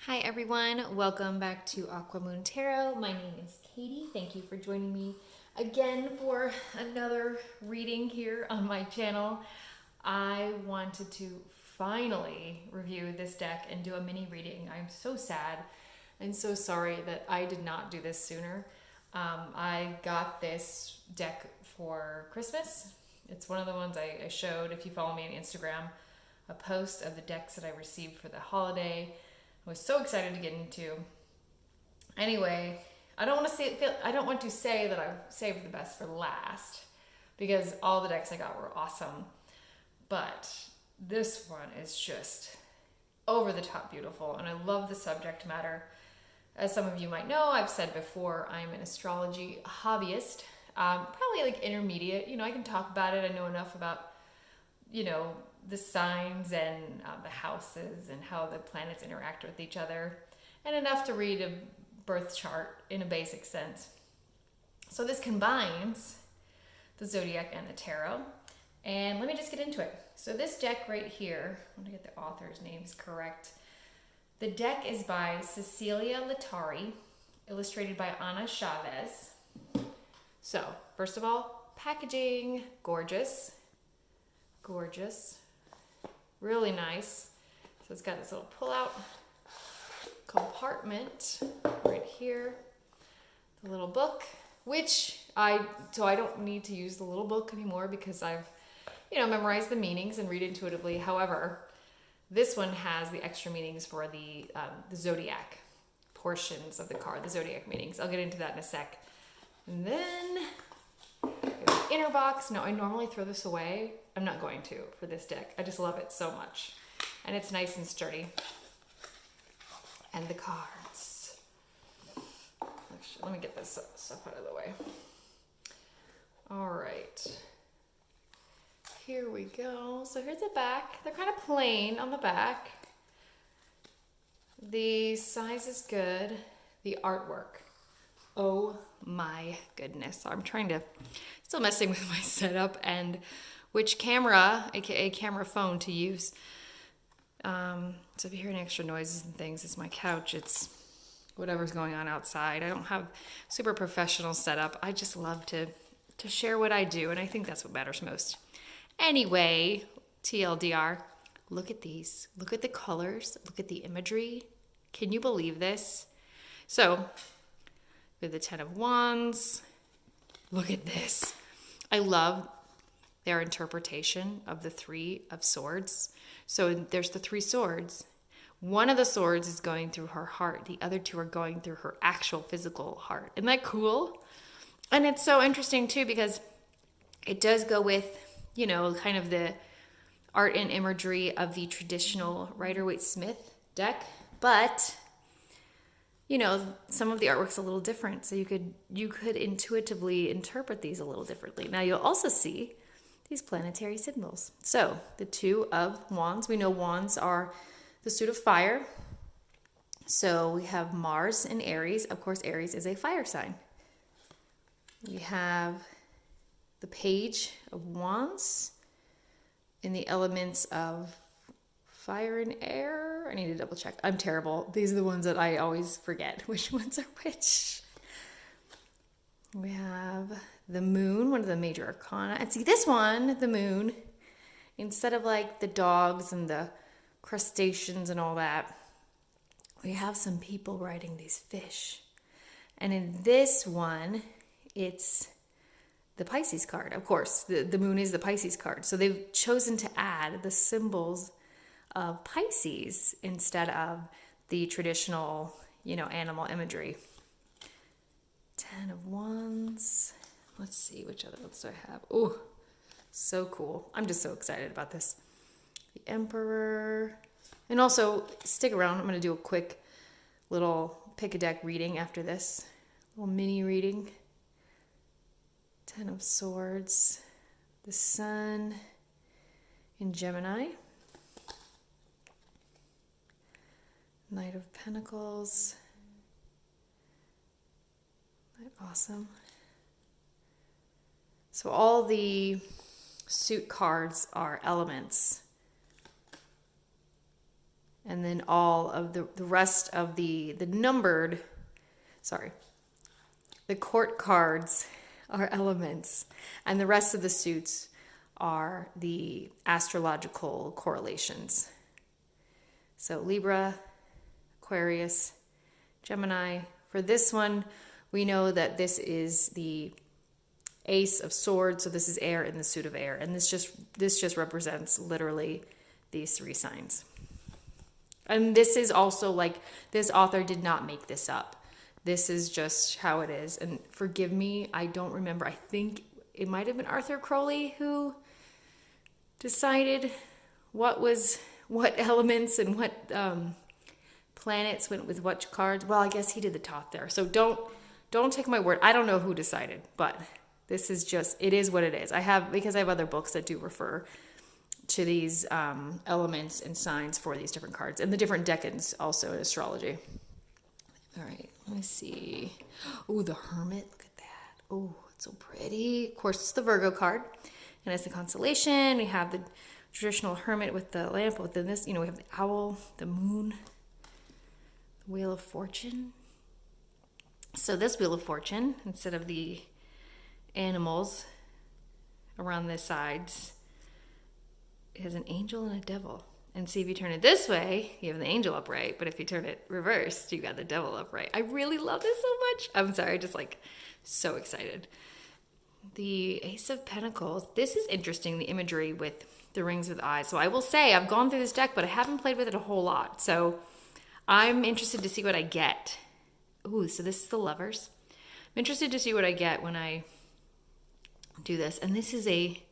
Hi everyone, welcome back to Aqua Moon Tarot. My name is Katie. Thank you for joining me again for another reading here on my channel. I wanted to finally review this deck and do a mini reading. I'm so sad and so sorry that I did not do this sooner. I got this deck for Christmas. It's one of the ones I showed, if you follow me on Instagram, a post of the decks that I received for the holiday. I was so excited to get into. Anyway, I don't want to say that I've saved the best for last because all the decks I got were awesome. But this one is just over the top beautiful, and I love the subject matter. As some of you might know, I've said before, I'm an astrology hobbyist, probably like intermediate. I can talk about it. I know enough about, the signs and the houses and how the planets interact with each other, and enough to read a birth chart in a basic sense. So this combines the Zodiac and the Tarot. And let me just get into it. So this deck right here, I'm going to get the author's names correct. The deck is by Cecilia Latari, illustrated by Ana Chavez. So, first of all, packaging, gorgeous. Gorgeous. Really nice. So it's got this little pull-out compartment right here. The little book, which I don't need to use the little book anymore because I've, memorized the meanings and read intuitively. However, this one has the extra meanings for the Zodiac portions of the card, the Zodiac meanings. I'll get into that in a sec. And then the inner box. Now, I normally throw this away. I'm not going to for this deck. I just love it so much. And it's nice and sturdy. And the cards. Actually, let me get this stuff out of the way. All right. Here we go. So here's the back. They're kind of plain on the back. The size is good. The artwork. Oh my goodness. I'm still messing with my setup and which camera, aka camera phone, to use. So if you hear any extra noises and things, it's my couch. It's whatever's going on outside. I don't have super professional setup. I just love to share what I do, and I think that's what matters most. Anyway, TLDR, look at these. Look at the colors. Look at the imagery. Can you believe this? So, with the Ten of Wands, look at this. I love their interpretation of the Three of Swords. So there's the three swords. One of the swords is going through her heart. The other two are going through her actual physical heart. Isn't that cool? And it's so interesting too because it does go with, kind of the art and imagery of the traditional Rider-Waite-Smith deck. But, some of the artwork's a little different. So you could intuitively interpret these a little differently. Now you'll also see these planetary symbols. So the Two of Wands, we know wands are the suit of fire. So we have Mars in Aries. Of course, Aries is a fire sign. We have the Page of Wands in the elements of fire and air. I need to double check. I'm terrible. These are the ones that I always forget which ones are which. We have the Moon, one of the major arcana. And see this one, the Moon, instead of like the dogs and the crustaceans and all that, we have some people riding these fish. And in this one, it's the Pisces card. Of course, the Moon is the Pisces card. So they've chosen to add the symbols of Pisces instead of the traditional, animal imagery. Ten of Wands. Let's see, which other ones do I have? Oh, so cool. I'm just so excited about this. The Emperor. And also, stick around. I'm going to do a quick little pick a deck reading after this. Little mini reading. Ten of Swords. The Sun in Gemini. Knight of Pentacles. Awesome. So all the suit cards are elements And then all of the rest of the numbered, the court cards are elements, and the rest of the suits are the astrological correlations. So Libra, Aquarius, Gemini. For this one, we know that this is the Ace of Swords, so this is air in the suit of air, and this just represents literally these three signs. And this is also like, this author did not make this up. This is just how it is. And forgive me, I don't remember. I think it might have been Arthur Crowley who decided what elements and what planets went with what cards. Well, I guess he did the talk there. So don't take my word. I don't know who decided, but this is just, it is what it is. Because I have other books that do refer to these elements and signs for these different cards and the different decans also in astrology. All right, let me see. Oh, the Hermit. Look at that. Oh, it's so pretty. Of course, it's the Virgo card. And it's the constellation. We have the traditional Hermit with the lamp. Within this, we have the owl, the moon, the Wheel of Fortune. So this Wheel of Fortune, instead of the animals around the sides, it has an angel and a devil. And see, if you turn it this way, you have the angel upright. But if you turn it reversed, you got the devil upright. I really love this so much. I'm sorry, just so excited. The Ace of Pentacles. This is interesting, the imagery with the rings with eyes. So I will say, I've gone through this deck, but I haven't played with it a whole lot. So I'm interested to see what I get. Ooh, so this is the Lovers. I'm interested to see what I get when I do this. And this is a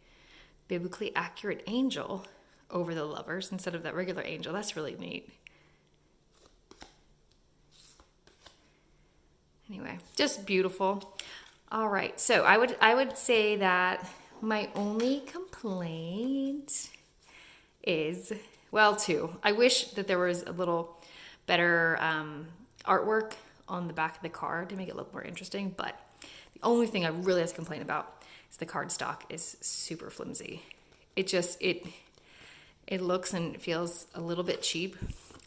biblically accurate angel over the Lovers instead of that regular angel. That's really neat. Anyway, just beautiful. All right, so I would say that my only complaint is, well, two. I wish that there was a little better artwork on the back of the card to make it look more interesting, but the only thing I really have to complain about is the card stock is super flimsy. It looks and feels a little bit cheap,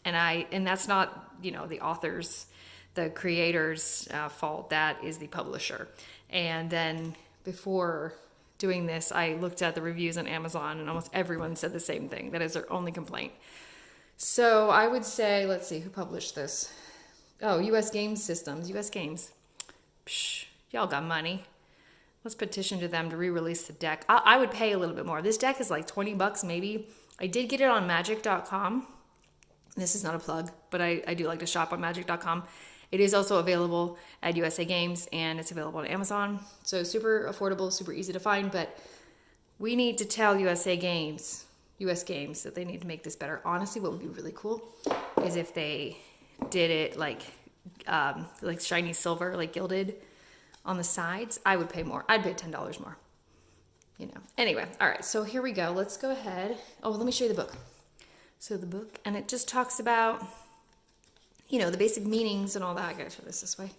and that's not the author's, the creator's fault. That is the publisher. And then before doing this, I looked at the reviews on Amazon, and almost everyone said the same thing. That is their only complaint. So I would say, let's see, who published this? Oh, US Games Systems, US Games. Psh, y'all got money. Let's petition to them to re-release the deck. I would pay a little bit more. This deck is like $20 maybe. I did get it on magic.com. This is not a plug, but I do like to shop on magic.com. It is also available at USA Games, and it's available on Amazon. So super affordable, super easy to find, but we need to tell US Games, that they need to make this better. Honestly, what would be really cool is if they did it like shiny silver, like gilded on the sides. I would pay more. I'd pay $10 more. Anyway, all right, so here we go. Let's go ahead. Oh, let me show you the book. So the book, and it just talks about, the basic meanings and all that. I gotta show this way.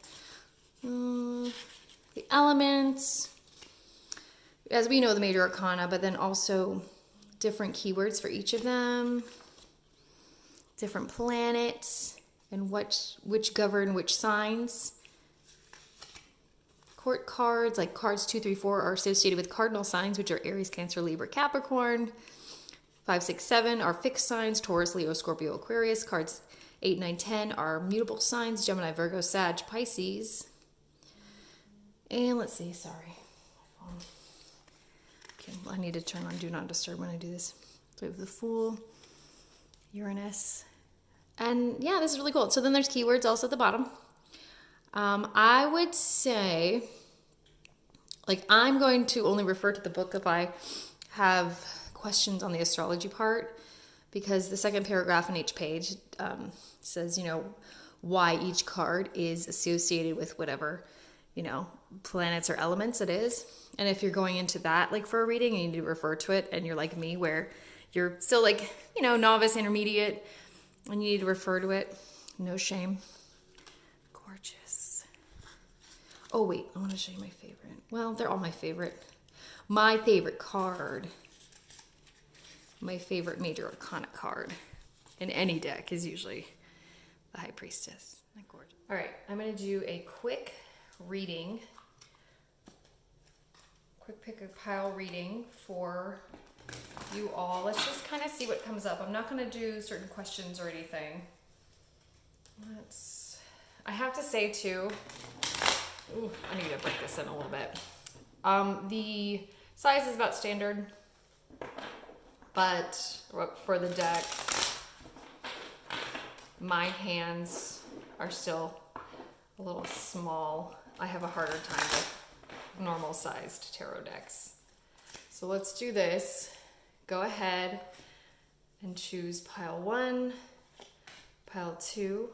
The elements, as we know, the major arcana, but then also different keywords for each of them, different planets, and which govern which signs. Court cards, like cards 2, 3, 4, are associated with cardinal signs, which are Aries, Cancer, Libra, Capricorn. 5, 6, 7 are fixed signs, Taurus, Leo, Scorpio, Aquarius. Cards 8, 9, 10 are mutable signs, Gemini, Virgo, Sag, Pisces. And let's see, sorry. Okay, I need to turn on Do Not Disturb when I do this. So we have the Fool, Uranus. And yeah, this is really cool. So then there's keywords also at the bottom. I would say, I'm going to only refer to the book if I have questions on the astrology part, because the second paragraph on each page says, why each card is associated with whatever, planets or elements it is. And if you're going into that, for a reading, and you need to refer to it, and you're like me, where you're still novice, intermediate, and you need to refer to it, no shame. Gorgeous. Oh, wait, I want to show you my favorite. Well, they're all my favorite. My favorite card. My favorite major arcana card. in any deck is usually the High Priestess. Isn't that gorgeous? All right, I'm going to do a quick reading, quick pick a pile reading for you all. Let's just kind of see what comes up. I'm not going to do certain questions or anything. I have to say too, ooh, I need to break this in a little bit. The size is about standard, but for the deck, my hands are still a little small. I have a harder time with normal sized tarot decks. So let's do this. Go ahead and choose pile 1, pile 2,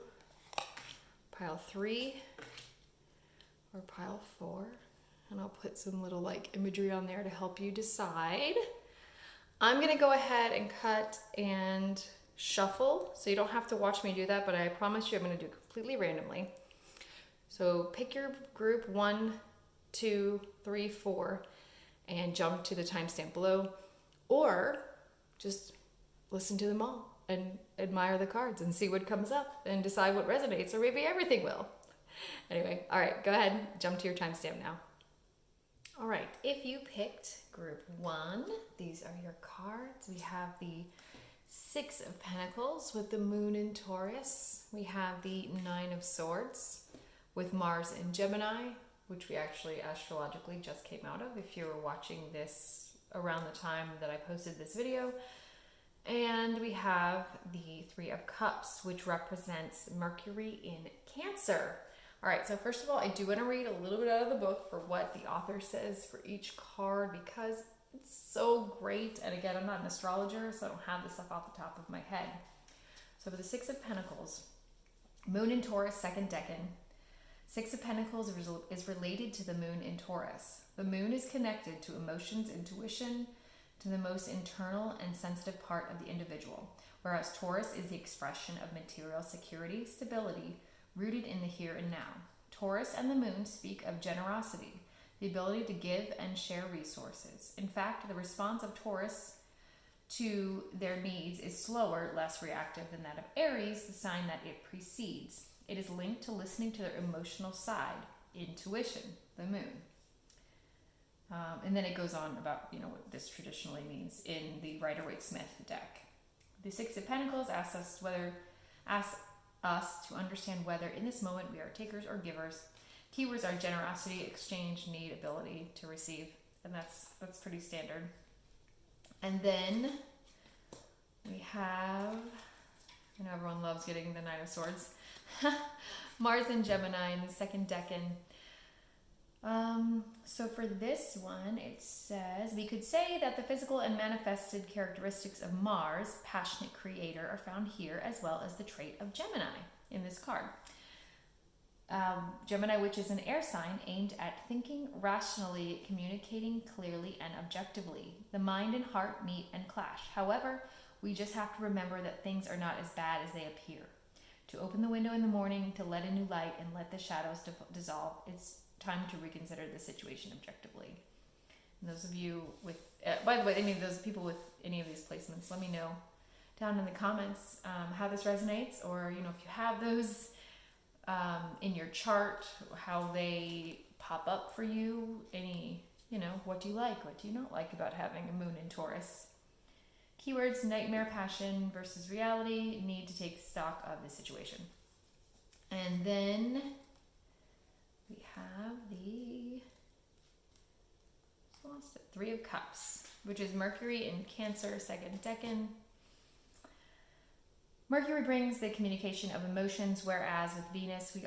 pile 3, or pile 4. And I'll put some little like imagery on there to help you decide. I'm gonna go ahead and cut and shuffle, so you don't have to watch me do that, but I promise you I'm gonna do it completely randomly. So pick your group 1, 2, 3, 4, and jump to the timestamp below, or just listen to them all and admire the cards and see what comes up and decide what resonates, or maybe everything will. Anyway, all right, go ahead, jump to your timestamp now. All right, if you picked group 1, these are your cards. We have the 6 of Pentacles with the Moon in Taurus. We have the 9 of Swords with Mars in Gemini, which we actually astrologically just came out of if you were watching this around the time that I posted this video. And we have the 3 of Cups, which represents Mercury in Cancer. All right, so first of all, I do want to read a little bit out of the book for what the author says for each card, because it's so great. And again, I'm not an astrologer, so I don't have this stuff off the top of my head. So for the 6 of Pentacles, Moon in Taurus, second decan. 6 of Pentacles is related to the Moon in Taurus. The Moon is connected to emotions, intuition, to the most internal and sensitive part of the individual, whereas Taurus is the expression of material security, stability, rooted in the here and now. Taurus and the Moon speak of generosity, the ability to give and share resources. In fact, the response of Taurus to their needs is slower, less reactive than that of Aries, the sign that it precedes. It is linked to listening to their emotional side, intuition, the Moon. And then it goes on about, what this traditionally means in the Rider-Waite-Smith deck. The 6 of Pentacles asks us to understand whether in this moment we are takers or givers. Keywords are generosity, exchange, need, ability to receive, and that's pretty standard. And then we have, I know everyone loves getting the 9 of Swords, Mars in Gemini in the second decan. So for this one, it says, we could say that the physical and manifested characteristics of Mars, passionate creator, are found here, as well as the trait of Gemini in this card. Gemini, which is an air sign aimed at thinking rationally, communicating clearly and objectively. The mind and heart meet and clash. However, we just have to remember that things are not as bad as they appear. To open the window in the morning, to let in new light, and let the shadows dissolve, it's time to reconsider the situation objectively. And those of you with, by the way, any of those people with any of these placements, let me know down in the comments how this resonates, or if you have those in your chart, how they pop up for you. Any, what do you like, what do you not like about having a Moon in Taurus? Keywords: nightmare, passion versus reality, need to take stock of the situation. And then we have the 3 of Cups, which is Mercury in Cancer, second decan. Mercury brings the communication of emotions, whereas with Venus,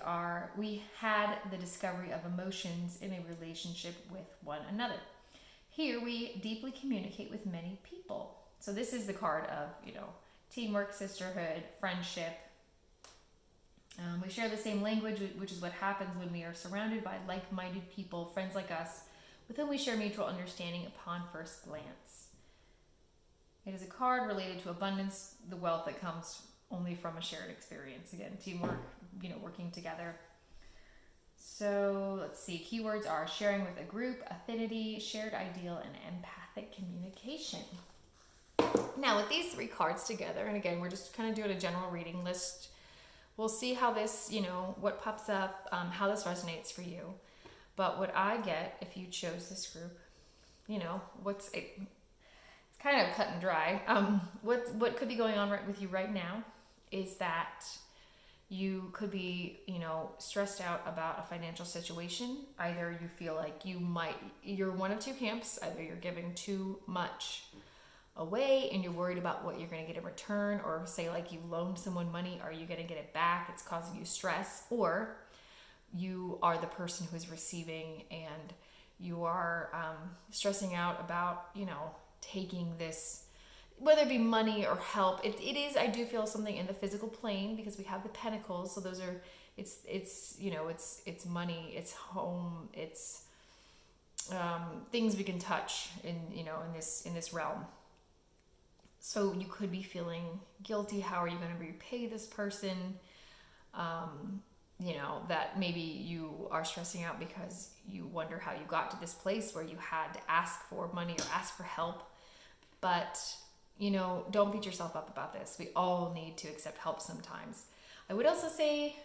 we had the discovery of emotions in a relationship with one another. Here we deeply communicate with many people. So this is the card of, teamwork, sisterhood, friendship. We share the same language, which is what happens when we are surrounded by like-minded people, friends like us, with whom we share mutual understanding upon first glance. It is a card related to abundance, the wealth that comes only from a shared experience. Again, teamwork, working together. So let's see, keywords are sharing with a group, affinity, shared ideal, and empathic communication. Now with these 3 cards together, and again, we're just kind of doing a general reading list. We'll see how this, what pops up, how this resonates for you. But what I get, if you chose this group, it's kind of cut and dry. What could be going on with you right now is that you could be, stressed out about a financial situation. Either you feel like you're one of 2 camps. Either you're giving too much away and you're worried about what you're going to get in return, or say like you loaned someone money, are you going to get it back? It's causing you stress. Or you are the person who is receiving and you are stressing out about, taking this, whether it be money or help. It is, I do feel, something in the physical plane, because we have the pentacles. So those are, it's money, it's home, it's things we can touch in this realm. So you could be feeling guilty. How are you going to repay this person? That maybe you are stressing out because you wonder how you got to this place where you had to ask for money or ask for help. But, don't beat yourself up about this. We all need to accept help sometimes. I would also say,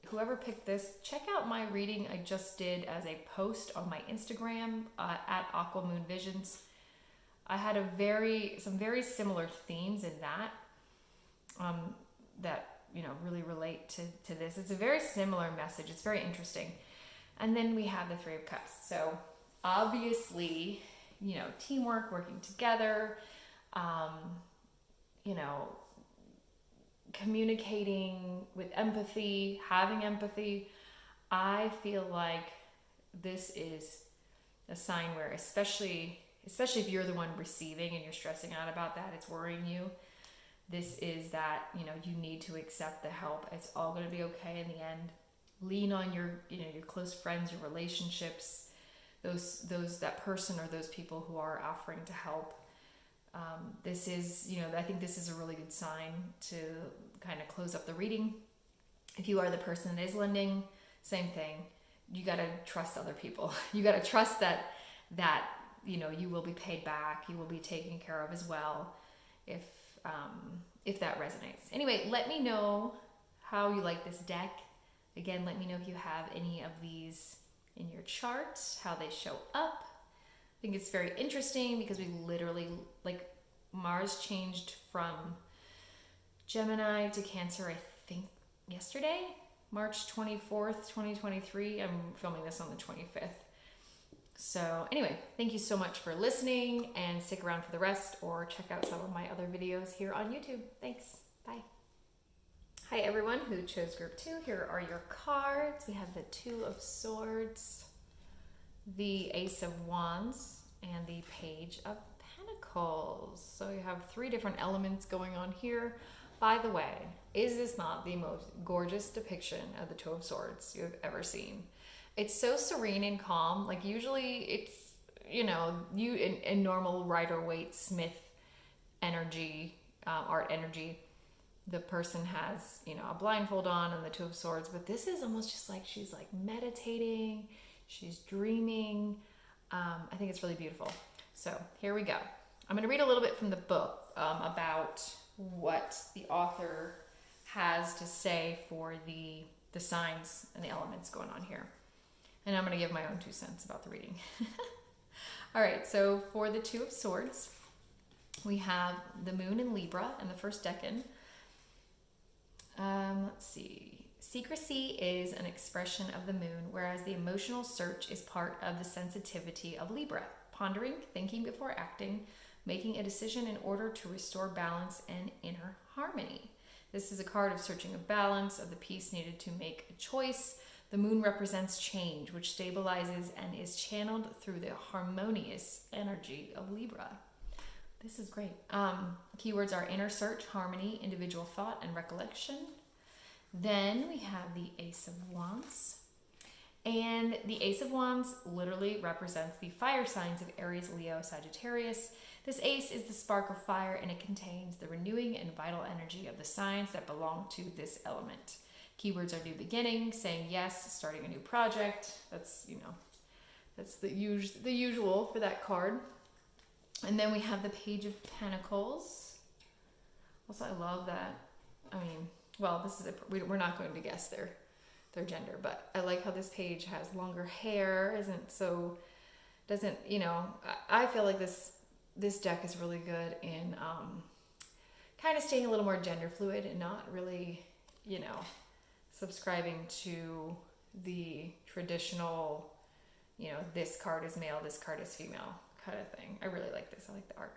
whoever picked this, check out my reading I just did as a post on my Instagram at Aquamoon Visions. I had some very similar themes in that that really relate to this. It's a very similar message. It's very interesting. And then we have the 3 of Cups. So obviously, teamwork, working together, communicating with empathy, having empathy. I feel like this is a sign where, especially if you're the one receiving and you're stressing out about that, it's worrying you. This is that, you need to accept the help. It's all going to be okay in the end. Lean on your close friends, your relationships, that person or those people who are offering to help. This is, I think this is a really good sign to kind of close up the reading. If you are the person that is lending, same thing. You got to trust other people. You got to trust that you will be paid back. You will be taken care of as well. If that resonates. Anyway, let me know how you like this deck. Again, let me know if you have any of these in your chart, how they show up. I think it's very interesting because we literally, Mars changed from Gemini to Cancer, I think yesterday, March 24th, 2023. I'm filming this on the 25th. So anyway, thank you so much for listening, and stick around for the rest, or check out some of my other videos here on YouTube. Thanks. Bye. Hi everyone who chose group 2. Here are your cards. We have the 2 of Swords, the Ace of Wands, and the Page of Pentacles. So you have 3 different elements going on here. By the way, is this not the most gorgeous depiction of the 2 of Swords you've ever seen? It's so serene and calm. Usually it's, you in normal Rider-Waite Smith energy, art energy, the person has, a blindfold on and the 2 of Swords, but this is almost just like she's meditating, she's dreaming. I think it's really beautiful. So here we go. I'm going to read a little bit from the book about what the author has to say for the signs and the elements going on here. And I'm going to give my own 2 cents about the reading. All right, so for the 2 of Swords, we have the Moon in Libra in the first decan. Let's see. Secrecy is an expression of the moon, whereas the emotional search is part of the sensitivity of Libra. Pondering, thinking before acting, making a decision in order to restore balance and inner harmony. This is a card of searching a balance, of the piece needed to make a choice. The moon represents change, which stabilizes and is channeled through the harmonious energy of Libra. This is great. Keywords are inner search, harmony, individual thought, and recollection. Then we have the Ace of Wands. And the Ace of Wands literally represents the fire signs of Aries, Leo, Sagittarius. This ace is the spark of fire, and it contains the renewing and vital energy of the signs that belong to this element. Keywords are new beginning, saying yes, starting a new project. That's, that's the usual for that card. And then we have the Page of Pentacles. Also, I love that. I mean, well, this is we're not going to guess their gender, but I like how this page has longer hair, doesn't, you know, I feel like this deck is really good in kind of staying a little more gender fluid and not really, you know, subscribing to the traditional, you know, this card is male, this card is female kind of thing. I really like this. I like the art.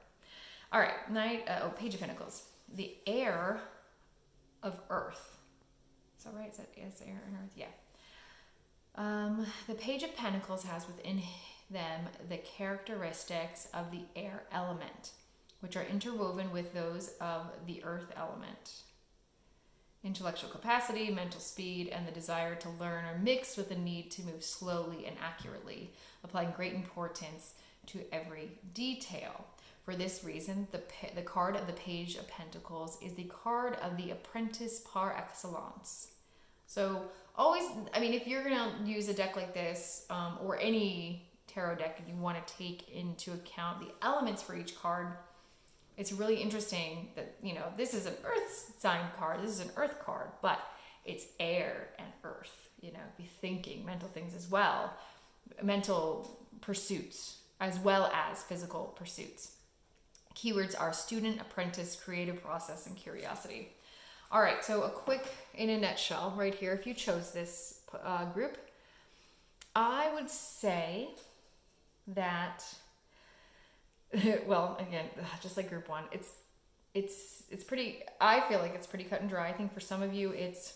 All right, Page of Pentacles. The heir of Earth. Is that right? Is air and Earth? Yeah. The Page of Pentacles has within them the characteristics of the air element, which are interwoven with those of the earth element. Intellectual capacity, mental speed, and the desire to learn are mixed with the need to move slowly and accurately, applying great importance to every detail. For this reason, the card of the Page of Pentacles is the card of the apprentice par excellence. So always, I mean, if you're going to use a deck like this, or any tarot deck, and you want to take into account the elements for each card, it's really interesting that, you know, this is an earth sign card, this is an earth card, but it's air and earth, you know, be thinking, mental things as well, mental pursuits as well as physical pursuits. Keywords are student, apprentice, creative process, and curiosity. All right, so a quick, in a nutshell, right here, if you chose this group, I would say that, well, again, just like group one, it's pretty, I feel like it's pretty cut and dry. I think for some of you, it's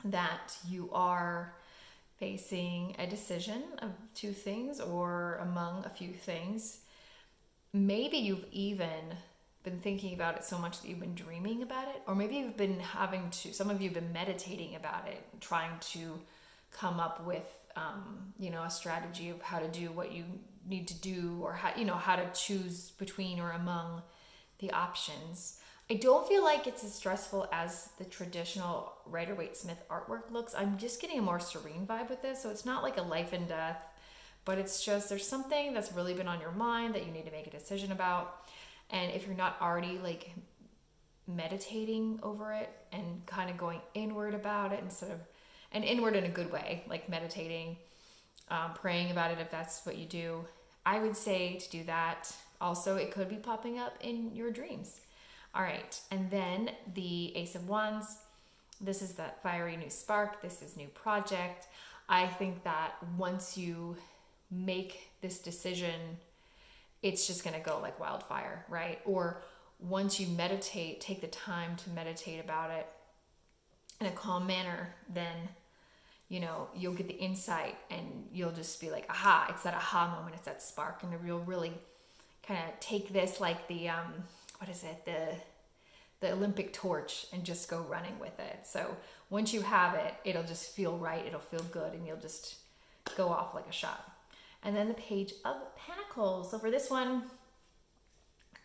that you are facing a decision of two things or among a few things. Maybe you've even been thinking about it so much that you've been dreaming about it, or maybe you've been some of you have been meditating about it, trying to come up with, you know, a strategy of how to do what you need to do, or how, you know, how to choose between or among the options. I don't feel like it's as stressful as the traditional Rider-Waite-Smith artwork looks. I'm just getting a more serene vibe with this. So it's not like a life and death, but it's just, there's something that's really been on your mind that you need to make a decision about. And if you're not already like meditating over it and kind of going inward about it and inward in a good way, like meditating, praying about it if that's what you do, I would say to do that. Also, it could be popping up in your dreams. All right, and then the Ace of Wands. This is that fiery new spark. This is new project. I think that once you make this decision, it's just going to go like wildfire, right? Or once you meditate, take the time to meditate about it in a calm manner, then, you know, you'll get the insight and you'll just be like, aha, it's that aha moment, it's that spark. And you'll really kind of take this like the, the Olympic torch and just go running with it. So once you have it, it'll just feel right, it'll feel good, and you'll just go off like a shot. And then the Page of Pentacles. So for this one,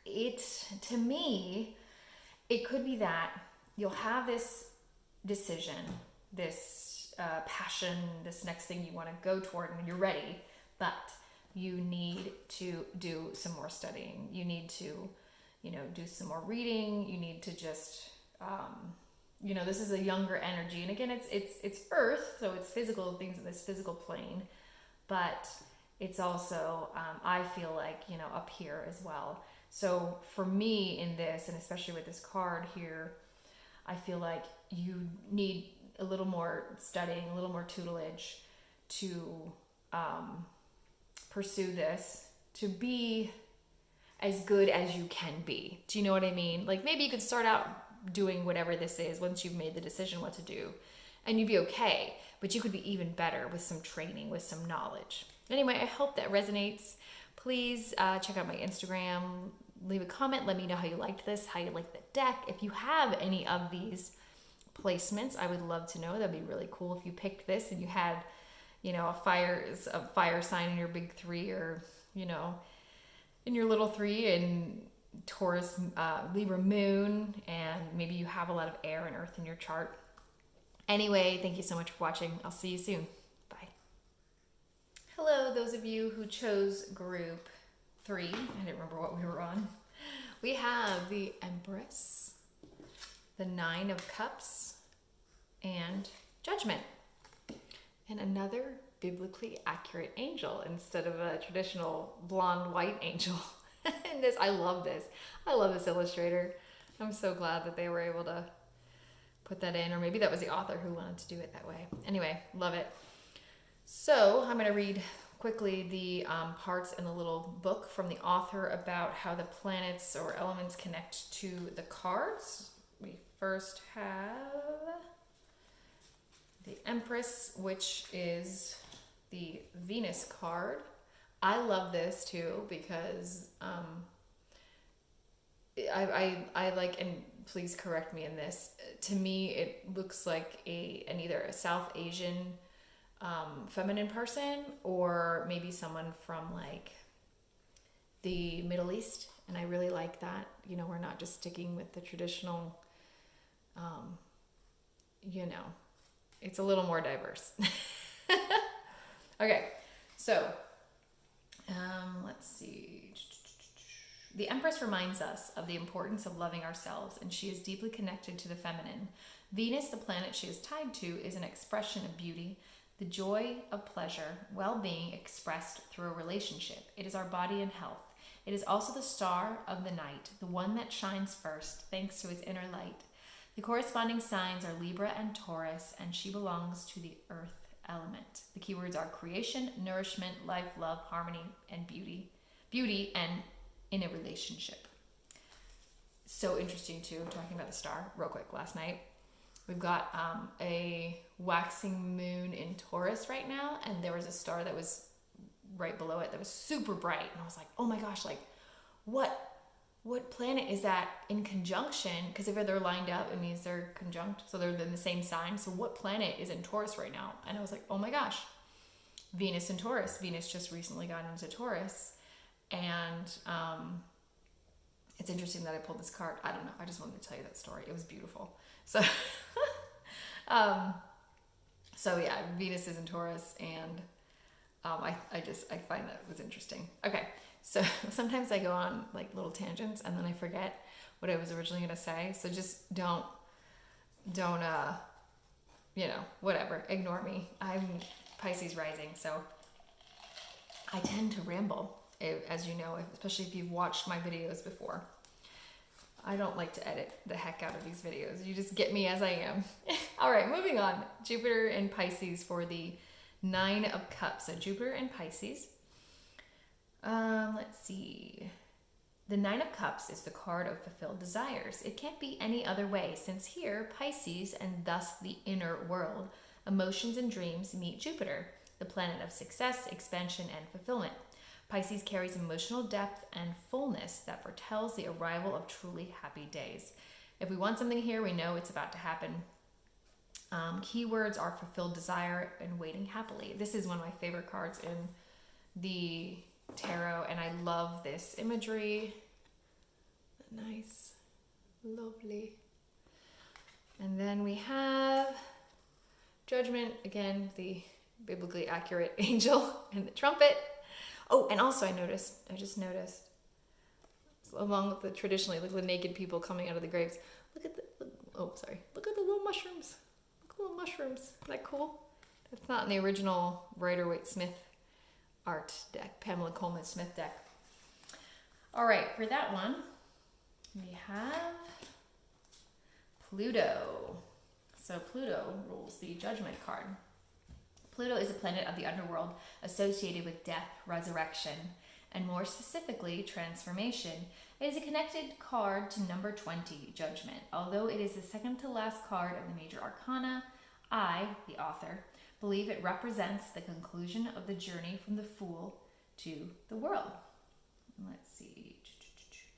to me, it could be that you'll have this decision, this passion, this next thing you want to go toward, and you're ready, but you need to do some more studying. You need to, you know, do some more reading. You need to just, you know, this is a younger energy. And again, it's earth, so it's physical things in this physical plane, but it's also, I feel like, you know, up here as well. So for me in this, and especially with this card here, I feel like you need a little more studying, a little more tutelage to pursue this, to be as good as you can be. Do you know what I mean? Like maybe you could start out doing whatever this is once you've made the decision what to do, and you'd be okay, but you could be even better with some training, with some knowledge. Anyway, I hope that resonates. Please check out my Instagram, leave a comment, let me know how you liked this, how you liked the deck. If you have any of these placements, I would love to know. That'd be really cool if you picked this and you had, you know, a fire sign in your big three, or, you know, in your little three, and Taurus, Libra moon, and maybe you have a lot of air and earth in your chart. Anyway, thank you so much for watching. I'll see you soon. Bye. Hello, those of you who chose group 3. I didn't remember what we were on. We have the Empress, the 9 of Cups, and Judgment. And another biblically accurate angel instead of a traditional blonde white angel. And this, I love this. I love this illustrator. I'm so glad that they were able to put that in, or maybe that was the author who wanted to do it that way. Anyway, love it. So I'm going to read quickly the parts in the little book from the author about how the planets or elements connect to the cards. We first have the Empress, which is the Venus card. I love this too because I like, and please correct me in this, to me it looks like either a South Asian feminine person, or maybe someone from like the Middle East. And I really like that. You know, we're not just sticking with the traditional, you know, it's a little more diverse. Okay, so let's see. The Empress reminds us of the importance of loving ourselves, and she is deeply connected to the feminine. Venus, the planet she is tied to, is an expression of beauty, the joy of pleasure, well-being expressed through a relationship. It is our body and health. It is also the star of the night, the one that shines first, thanks to its inner light. The corresponding signs are Libra and Taurus, and she belongs to the earth element. The keywords are creation, nourishment, life, love, harmony, and beauty. Beauty and in a relationship. So interesting too, talking about the star real quick. Last night, we've got a waxing moon in Taurus right now, and there was a star that was right below it that was super bright. And I was like, oh my gosh, like what planet is that in conjunction? Because if they're lined up, it means they're conjunct. So they're in the same sign. So what planet is in Taurus right now? And I was like, oh my gosh, Venus in Taurus. Venus just recently got into Taurus. And it's interesting that I pulled this card. I don't know. I just wanted to tell you that story. It was beautiful. So, so yeah, Venus is in Taurus, and I find that was interesting. Okay, so sometimes I go on like little tangents, and then I forget what I was originally going to say. So just don't you know, whatever. Ignore me. I'm Pisces rising, so I tend to ramble. As you know, especially if you've watched my videos before. I don't like to edit the heck out of these videos. You just get me as I am. All right, moving on. Jupiter in Pisces for the 9 of Cups. So Jupiter in Pisces. Let's see. The 9 of Cups is the card of fulfilled desires. It can't be any other way, since here, Pisces, and thus the inner world, emotions and dreams meet Jupiter, the planet of success, expansion, and fulfillment. Pisces carries emotional depth and fullness that foretells the arrival of truly happy days. If we want something here, we know it's about to happen. Keywords are fulfilled desire and waiting happily. This is one of my favorite cards in the tarot, and I love this imagery. Nice, lovely. And then we have Judgment, again, the biblically accurate angel and the trumpet. Oh, and also I just noticed, along with the traditionally, look at the naked people coming out of the graves. Look at the little mushrooms. Look at the little mushrooms. Isn't that cool? That's not in the original Rider-Waite-Smith art deck, Pamela Coleman Smith deck. All right, for that one, we have Pluto. So Pluto rules the Judgment card. Pluto is a planet of the underworld associated with death, resurrection, and more specifically, transformation. It is a connected card to number 20, Judgment. Although it is the second to last card of the major arcana, I, the author, believe it represents the conclusion of the journey from the Fool to the world. Let's see.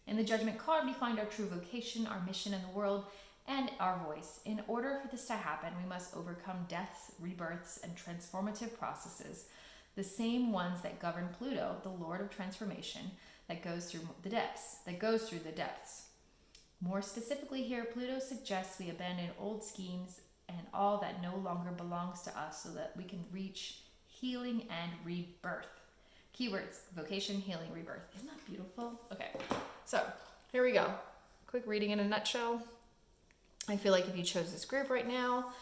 In the Judgment card, we find our true vocation, our mission in the world, and our voice. In order for this to happen, we must overcome deaths, rebirths, and transformative processes, the same ones that govern Pluto, the Lord of Transformation, that goes through the depths. More specifically here, Pluto suggests we abandon old schemes and all that no longer belongs to us so that we can reach healing and rebirth. Keywords, vocation, healing, rebirth. Isn't that beautiful? Okay, so here we go. Quick reading in a nutshell. I feel like if you chose this group right now,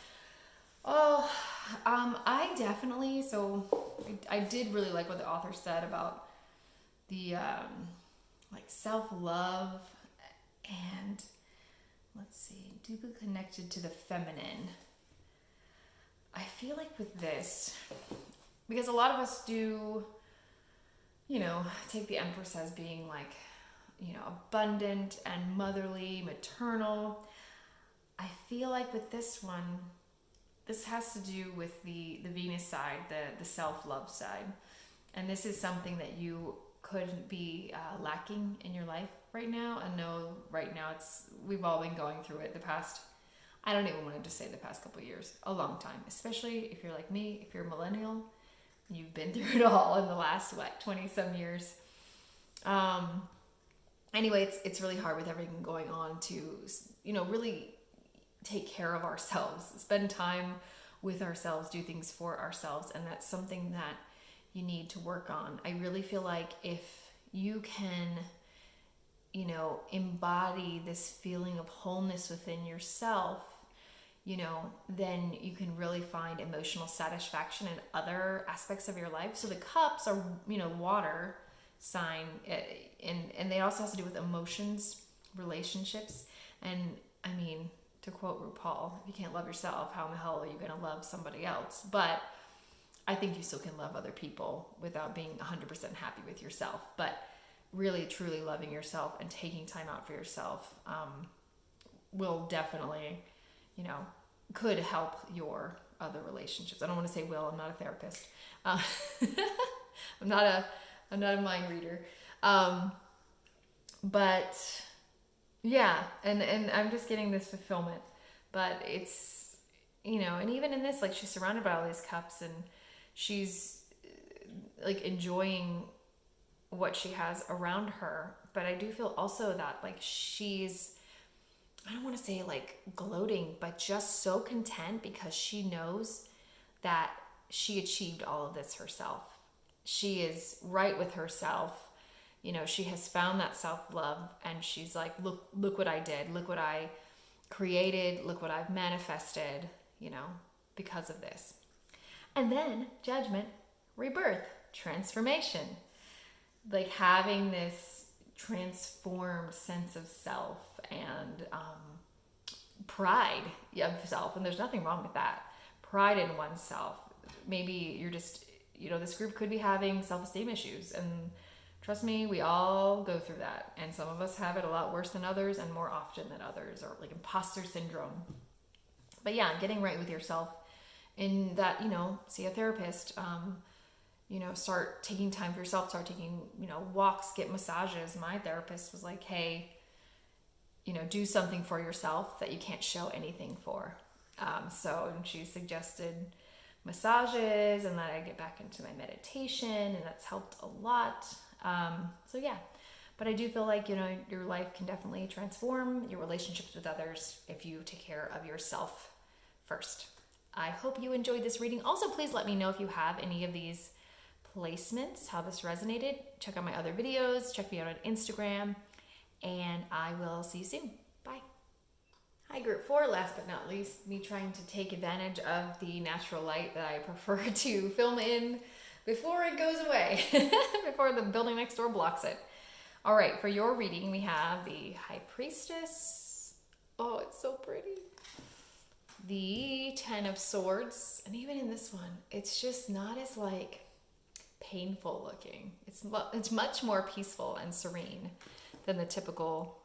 I definitely, I did really like what the author said about the, like self-love and let's see, deeply connected to the feminine. I feel like with this, because a lot of us do, you know, take the Empress as being like, you know, abundant and motherly, maternal. I feel like with this one, this has to do with the Venus side, the self-love side. And this is something that you could be lacking in your life right now. I know right now we've all been going through it the past, I don't even want to just say the past couple of years, a long time, especially if you're like me, if you're a millennial, you've been through it all in the last, 20 some years. Anyway, it's really hard with everything going on to, you know, really take care of ourselves, spend time with ourselves, do things for ourselves. And that's something that you need to work on. I really feel like if you can, you know, embody this feeling of wholeness within yourself, you know, then you can really find emotional satisfaction in other aspects of your life. So the cups are, you know, water sign, and they also has to do with emotions, relationships. And I mean, to quote RuPaul, if you can't love yourself, how in the hell are you going to love somebody else? But I think you still can love other people without being 100% happy with yourself. But really, truly loving yourself and taking time out for yourself will definitely, you know, could help your other relationships. I don't want to say will, I'm not a therapist. I'm not a mind reader. But yeah, and I'm just getting this fulfillment. But it's, you know, and even in this, like, she's surrounded by all these cups and she's like enjoying what she has around her. But I do feel also that like she's, I don't want to say like gloating, but just so content because she knows that she achieved all of this herself. She is right with herself. You know, she has found that self-love and she's like, look what I did. Look what I created. Look what I've manifested, you know, because of this. And then judgment, rebirth, transformation. Like having this transformed sense of self and pride of self. And there's nothing wrong with that. Pride in oneself. Maybe you're just, you know, this group could be having self-esteem issues. And trust me, we all go through that. And some of us have it a lot worse than others and more often than others, or like imposter syndrome. But yeah, getting right with yourself in that, you know, see a therapist, you know, start taking time for yourself, start taking, you know, walks, get massages. My therapist was like, hey, you know, do something for yourself that you can't show anything for. And she suggested massages and that I get back into my meditation, and that's helped a lot. So yeah, but I do feel like, you know, your life can definitely transform your relationships with others if you take care of yourself first. I hope you enjoyed this reading. Also, please let me know if you have any of these placements, how this resonated. Check out my other videos, check me out on Instagram, and I will see you soon. Bye. Hi, group 4. Last but not least, me trying to take advantage of the natural light that I prefer to film in before it goes away, before the building next door blocks it. All right, for your reading, we have the High Priestess. Oh, it's so pretty. The 10 of Swords, and even in this one, it's just not as like painful looking. It's much more peaceful and serene than the typical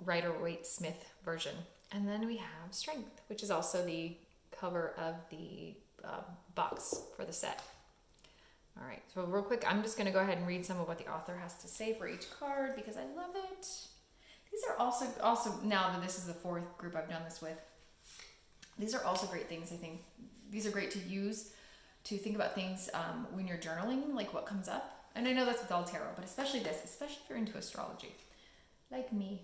Rider-Waite-Smith version. And then we have Strength, which is also the cover of the box for the set. All right, so real quick, I'm just going to go ahead and read some of what the author has to say for each card because I love it. These are also now that this is the 4th group I've done this with, these are also great things. I think these are great to use to think about things when you're journaling, like what comes up. And I know that's with all tarot, but especially this, especially if you're into astrology, like me.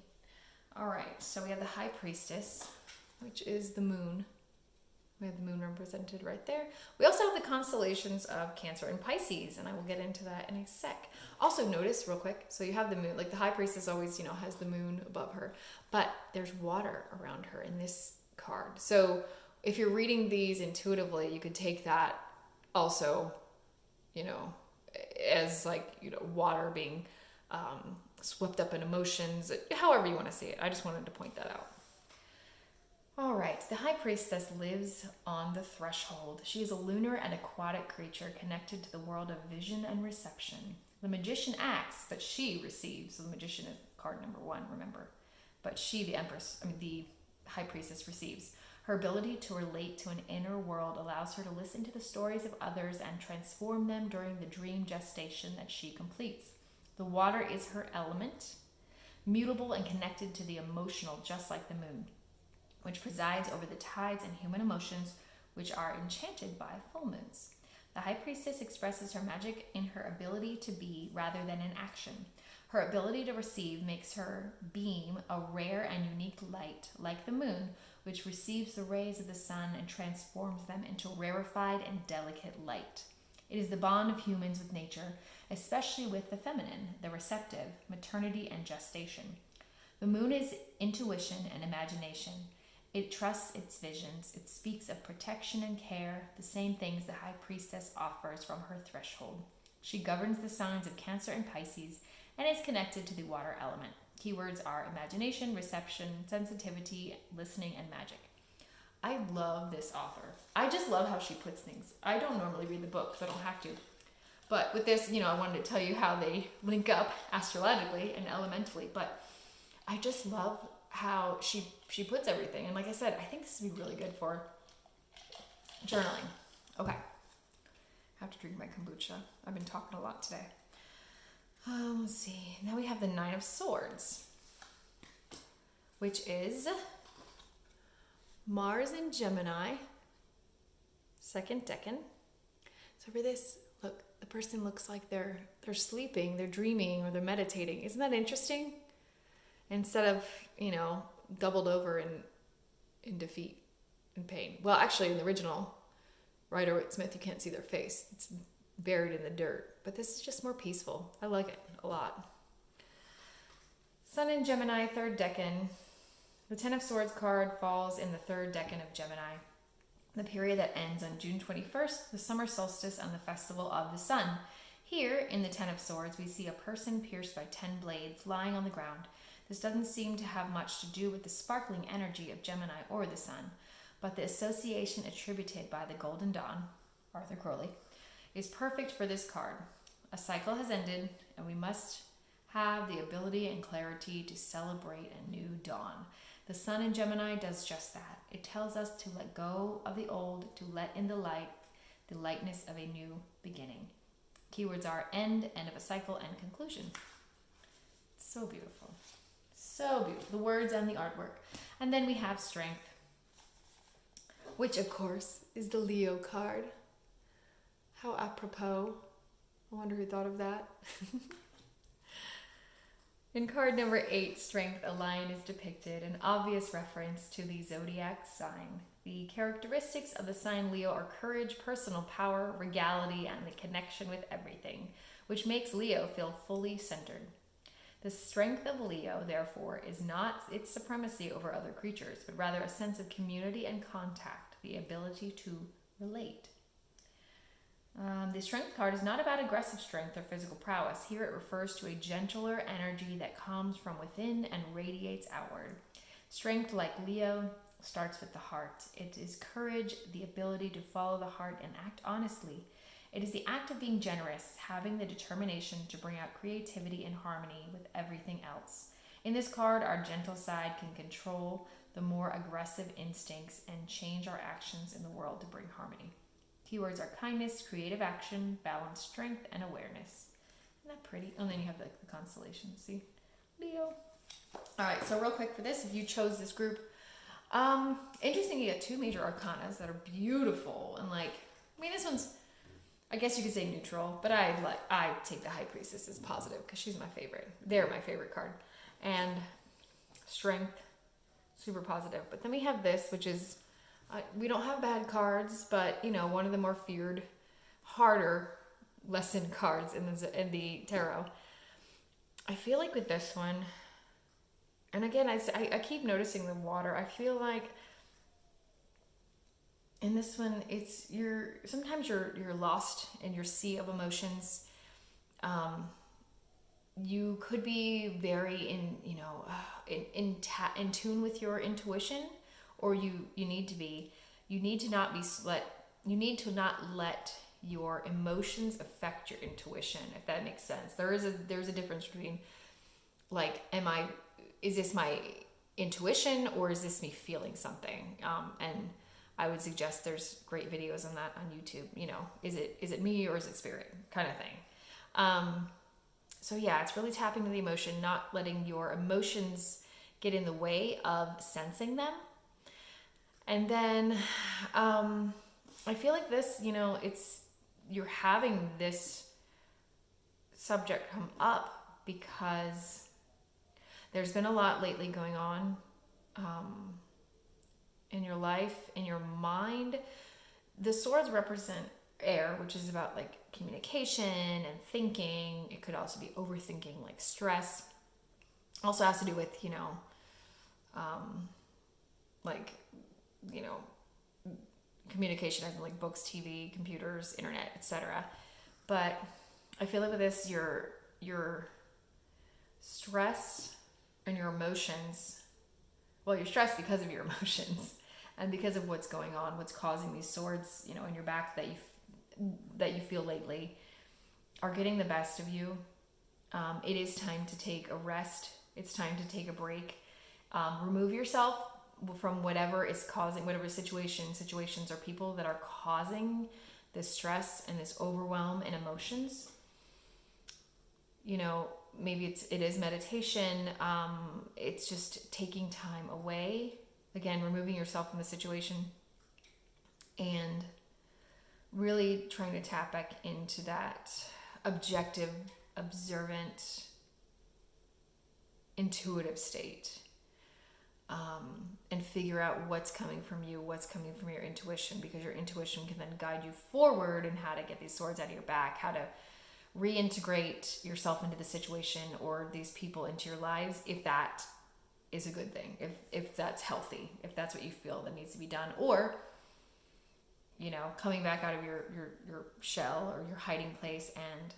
All right, so we have the High Priestess, which is the moon, We have the moon represented right there. We also have the constellations of Cancer and Pisces, and I will get into that in a sec. Also notice real quick, so you have the moon, like the high priestess always, has the moon above her, but there's water around her in this card. So if you're reading these intuitively, you could take that also, as water being swept up in emotions, however you want to see it. I just wanted to point that out. All right, the high priestess lives on the threshold. She is a lunar and aquatic creature connected to the world of vision and reception. The magician acts, but she receives. So the magician is card number 1, remember. But she, the high priestess, receives. Her ability to relate to an inner world allows her to listen to the stories of others and transform them during the dream gestation that she completes. The water is her element, mutable and connected to the emotional, just like the moon, which presides over the tides and human emotions, which are enchanted by full moons. The high priestess expresses her magic in her ability to be rather than in action. Her ability to receive makes her beam a rare and unique light, like the moon, which receives the rays of the sun and transforms them into rarefied and delicate light. It is the bond of humans with nature, especially with the feminine, the receptive, maternity, and gestation. The moon is intuition and imagination. It trusts its visions. It speaks of protection and care, the same things the high priestess offers from her threshold. She governs the signs of Cancer and Pisces and is connected to the water element. Keywords are imagination, reception, sensitivity, listening, and magic. I love this author. I just love how she puts things. I don't normally read the book because I don't have to. But with this, I wanted to tell you how they link up astrologically and elementally. But I just love how she puts everything. And like I said, I think this would be really good for journaling. Okay. I have to drink my kombucha. I've been talking a lot today. Let's see. Now we have the 9 of Swords, which is Mars in Gemini, second decan. So for this, look, the person looks like they're sleeping, they're dreaming, or they're meditating. Isn't that interesting? Instead of, doubled over in defeat and pain. Well, actually, in the original Rider-Waite-Smith, you can't see their face. It's buried in the dirt. But this is just more peaceful. I like it a lot. Sun in Gemini, third decan. The 10 of Swords card falls in the third decan of Gemini, the period that ends on June 21st, the summer solstice and the festival of the sun. Here, in the 10 of Swords, we see a person pierced by 10 blades lying on the ground. This doesn't seem to have much to do with the sparkling energy of Gemini or the sun, but the association attributed by the Golden Dawn, Arthur Crowley, is perfect for this card. A cycle has ended, and we must have the ability and clarity to celebrate a new dawn. The sun in Gemini does just that. It tells us to let go of the old, to let in the light, the lightness of a new beginning. Keywords are end of a cycle, and conclusion. So beautiful. So beautiful. The words and the artwork. And then we have Strength, which of course is the Leo card. How apropos. I wonder who thought of that. In card number 8, Strength, a lion is depicted, an obvious reference to the Zodiac sign. The characteristics of the sign Leo are courage, personal power, regality, and the connection with everything, which makes Leo feel fully centered. The strength of Leo, therefore, is not its supremacy over other creatures, but rather a sense of community and contact, the ability to relate. The Strength card is not about aggressive strength or physical prowess. Here it refers to a gentler energy that comes from within and radiates outward. Strength, like Leo, starts with the heart. It is courage, the ability to follow the heart and act honestly. It is the act of being generous, having the determination to bring out creativity and harmony with everything else. In this card, our gentle side can control the more aggressive instincts and change our actions in the world to bring harmony. Keywords are kindness, creative action, balance, strength, and awareness. Isn't that pretty? And then you have the constellations. See? Leo. All right, so real quick for this, if you chose this group, interesting, you get 2 major arcanas that are beautiful. And this one's, I guess you could say neutral, but I take the High Priestess as positive because she's my favorite. They're my favorite card. And Strength, super positive. But then we have this, which is we don't have bad cards, but you know, one of the more feared, harder lesson cards in the tarot. I feel like with this one, and again, I keep noticing the water. I feel like in this one, it's sometimes you're lost in your sea of emotions. You could be very in tune with your intuition, or you need to be. You need to not let your emotions affect your intuition, if that makes sense. There's a difference between, like, is this my intuition, or is this me feeling something? And I would suggest there's great videos on that on YouTube. You know, is it me or is it spirit, kind of thing. So yeah, it's really tapping to the emotion, not letting your emotions get in the way of sensing them. And then I feel like this, you know, you're having this subject come up because there's been a lot lately going on in your life, in your mind. The swords represent air, which is about like communication and thinking. It could also be overthinking, like stress. Also has to do with, communication, as in like books, TV, computers, internet, etc. But I feel like with this, your stress and your emotions, well, you're stressed because of your emotions and because of what's going on, what's causing these swords, you know, in your back that you feel lately, are getting the best of you. It is time to take a rest. It's time to take a break. Remove yourself from whatever is causing, whatever situations or people that are causing this stress and this overwhelm and emotions. You know, maybe it is meditation. It's just taking time away. Again, removing yourself from the situation and really trying to tap back into that objective, observant, intuitive state, and figure out what's coming from you, what's coming from your intuition, because your intuition can then guide you forward in how to get these swords out of your back, how to reintegrate yourself into the situation or these people into your lives, if that is a good thing, if that's healthy, if that's what you feel that needs to be done, or, you know, coming back out of your shell or your hiding place and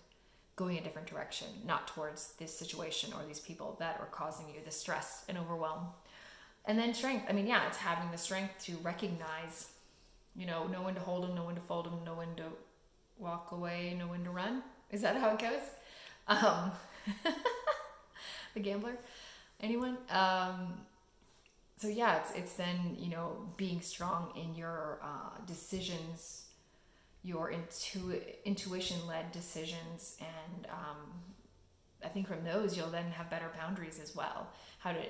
going a different direction, not towards this situation or these people that are causing you the stress and overwhelm. And then strength. I mean, yeah, it's having the strength to recognize, you know when to hold them, know when to fold them, know when to walk away, know when to run. Is that how it goes? The Gambler? Anyone? So yeah, it's then, you know, being strong in your decisions, your intuition-led decisions, and I think from those you'll then have better boundaries as well.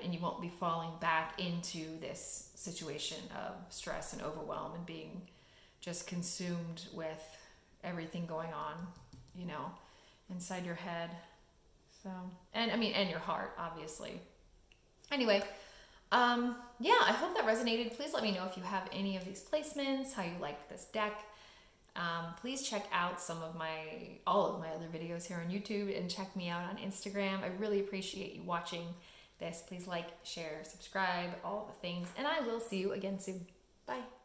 And you won't be falling back into this situation of stress and overwhelm and being just consumed with everything going on, you know, inside your head. So, and your heart, obviously. Anyway, yeah, I hope that resonated. Please let me know if you have any of these placements, how you liked this deck. Please check out all of my other videos here on YouTube, and check me out on Instagram. I really appreciate you watching this. Please like, share, subscribe, all the things, and I will see you again soon. Bye.